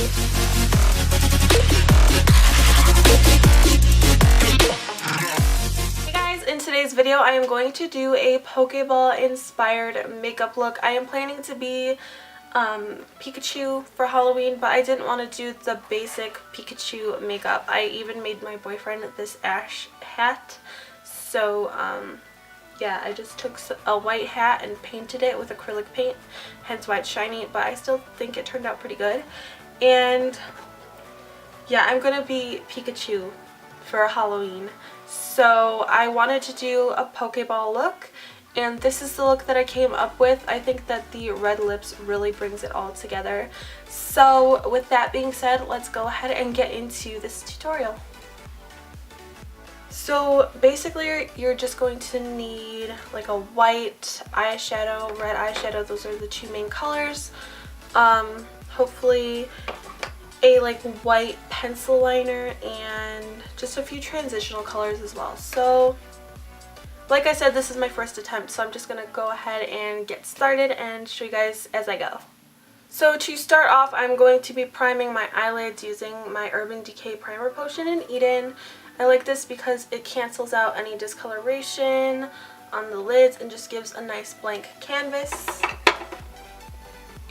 In today's video, I am going to do a Pokeball inspired makeup look. I am planning to be Pikachu for Halloween, but I didn't want to do the basic Pikachu makeup. I even made my boyfriend this ash hat. So yeah, I just took a white hat and painted it with acrylic paint, hence why it's shiny, but I still think it turned out pretty good. And yeah, I'm gonna be Pikachu for Halloween. So I wanted to do a Pokeball look, and this is the look that I came up with. I think that the red lips really brings it all together. So with that being said, let's go ahead and get into this tutorial. So basically you're just going to need like a white eyeshadow, red eyeshadow. Those are the two main colors. Hopefully a like white pencil liner and just a few transitional colors as well. So like I said, this is my first attempt, so I'm just gonna go ahead and get started and show you guys as I go. So to start off, I'm going to be priming my eyelids using my Urban Decay Primer Potion in Eden. I like this because it cancels out any discoloration on the lids and just gives a nice blank canvas.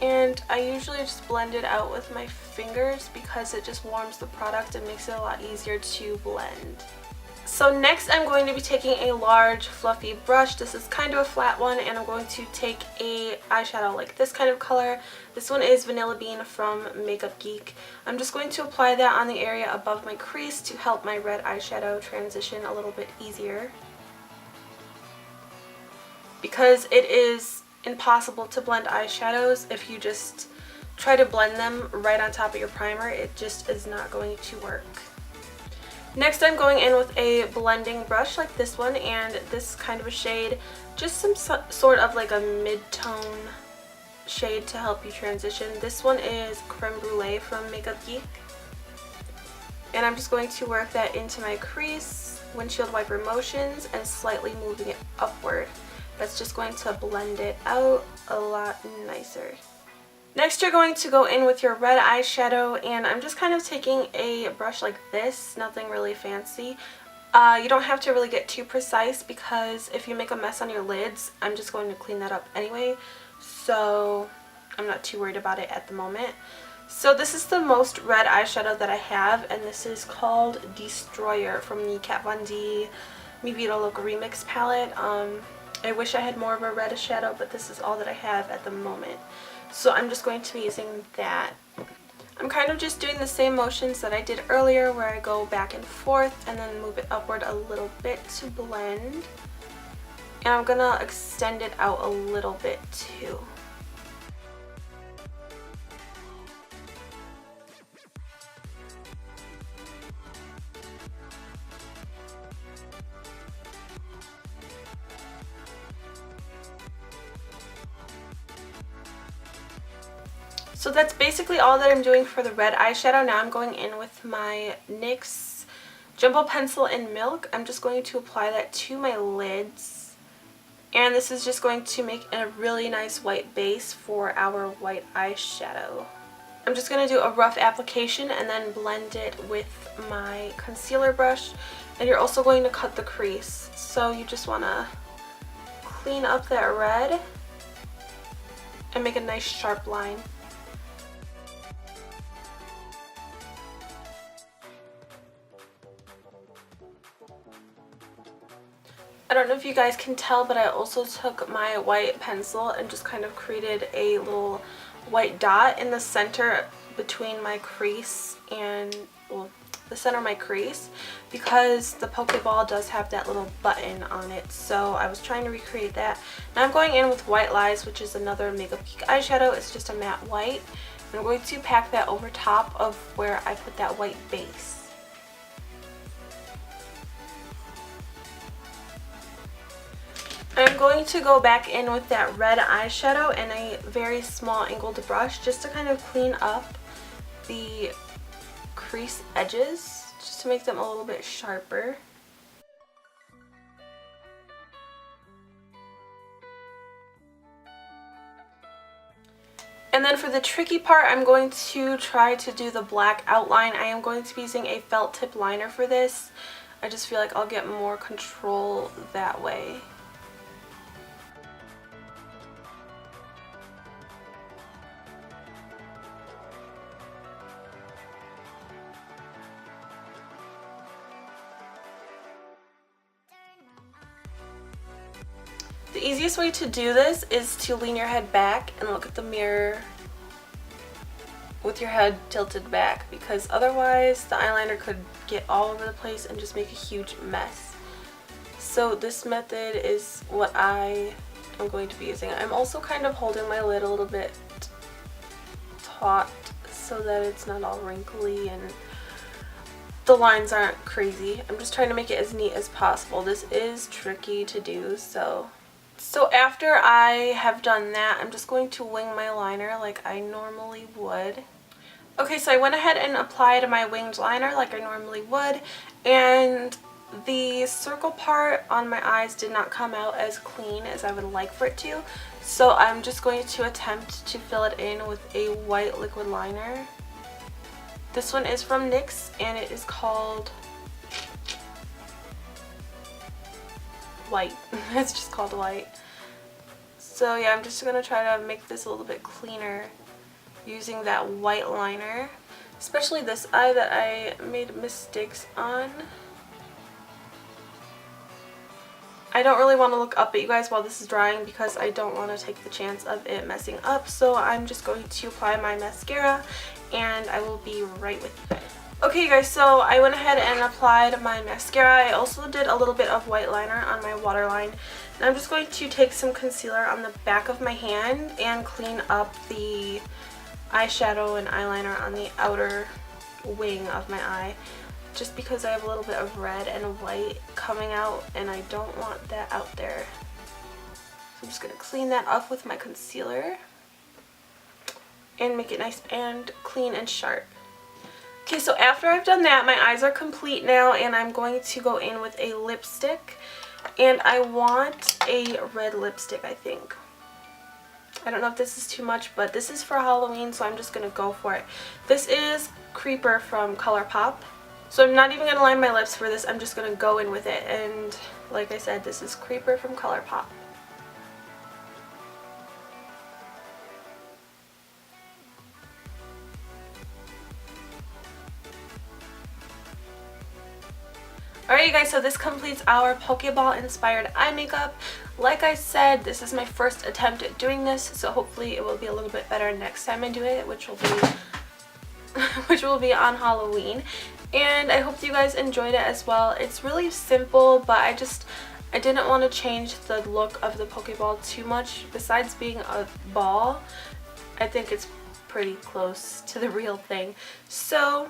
And I usually just blend it out with my fingers because it just warms the product and makes it a lot easier to blend. So next I'm going to be taking a large fluffy brush. This is kind of a flat one, and I'm going to take a eyeshadow like this kind of color. This one is Vanilla Bean from Makeup Geek. I'm just going to apply that on the area above my crease to help my red eyeshadow transition a little bit easier, because it is impossible to blend eyeshadows if you just try to blend them right on top of your primer. It just is not going to work. Next I'm going in with a blending brush like this one, and this kind of a shade, just some sort of like a mid-tone shade to help you transition. This one is Creme Brulee from Makeup Geek, and I'm just going to work that into my crease, windshield wiper motions, and slightly moving it upward. That's just going to blend it out a lot nicer. Next you're going to go in with your red eyeshadow, and I'm just kind of taking a brush like this, nothing really fancy. You don't have to really get too precise, because if you make a mess on your lids, I'm just going to clean that up anyway, so I'm not too worried about it at the moment. So this is the most red eyeshadow that I have, and this is called Destroyer from the Kat Von D Mi Vida Loca Remix palette. I wish I had more of a red shadow, but this is all that I have at the moment. So I'm just going to be using that. I'm kind of just doing the same motions that I did earlier, where I go back and forth and then move it upward a little bit to blend. And I'm gonna extend it out a little bit too. So that's basically all that I'm doing for the red eyeshadow. Now I'm going in with my NYX Jumbo Pencil in Milk. I'm just going to apply that to my lids. And this is just going to make a really nice white base for our white eyeshadow. I'm just going to do a rough application and then blend it with my concealer brush. And you're also going to cut the crease. So you just want to clean up that red and make a nice sharp line. I don't know if you guys can tell, but I also took my white pencil and just kind of created a little white dot in the center between my crease and, well, the center of my crease, because the Pokeball does have that little button on it, so I was trying to recreate that. Now I'm going in with White Lies, which is another Makeup Geek eyeshadow. It's just a matte white. And I'm going to pack that over top of where I put that white base. I'm going to go back in with that red eyeshadow and a very small angled brush just to kind of clean up the crease edges, just to make them a little bit sharper. And And then for the tricky part, I'm going to try to do the black outline. I am going to be using a felt tip liner for this. I just feel like I'll get more control that way. The easiest way to do this is to lean your head back and look at the mirror with your head tilted back, because otherwise the eyeliner could get all over the place and just make a huge mess. So this method is what I am going to be using. I'm also kind of holding my lid a little bit taut so that it's not all wrinkly and the lines aren't crazy. I'm just trying to make it as neat as possible. This is tricky to do, so after I have done that, I'm just going to wing my liner like I normally would. Okay, so I went ahead and applied my winged liner like I normally would, and the circle part on my eyes did not come out as clean as I would like for it to, so I'm just going to attempt to fill it in with a white liquid liner. This one is from NYX and it is called White. It's just called White. So yeah, I'm just going to try to make this a little bit cleaner using that white liner, especially this eye that I made mistakes on. I don't really want to look up at you guys while this is drying because I don't want to take the chance of it messing up, so I'm just going to apply my mascara and I will be right with you guys. Okay guys, so I went ahead and applied my mascara. I also did a little bit of white liner on my waterline. And I'm just going to take some concealer on the back of my hand and clean up the eyeshadow and eyeliner on the outer wing of my eye, just because I have a little bit of red and white coming out and I don't want that out there. So I'm just going to clean that up with my concealer and make it nice and clean and sharp. Okay, so after I've done that, my eyes are complete now and I'm going to go in with a lipstick, and I want a red lipstick, I think. I don't know if this is too much, but this is for Halloween, so I'm just going to go for it. This is Creeper from ColourPop. So I'm not even going to line my lips for this, I'm just going to go in with it, and like I said, this is Creeper from ColourPop. Alright you guys, so this completes our Pokeball inspired eye makeup. Like I said, this is my first attempt at doing this, so hopefully it will be a little bit better next time I do it, which will be on Halloween. And I hope you guys enjoyed it as well. It's really simple, but I didn't want to change the look of the Pokeball too much. Besides being a ball, I think it's pretty close to the real thing. So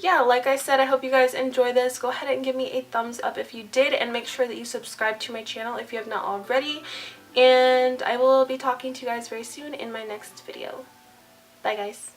yeah, like I said, I hope you guys enjoy this. Go ahead and give me a thumbs up if you did, and make sure that you subscribe to my channel if you have not already. And I will be talking to you guys very soon in my next video. Bye guys.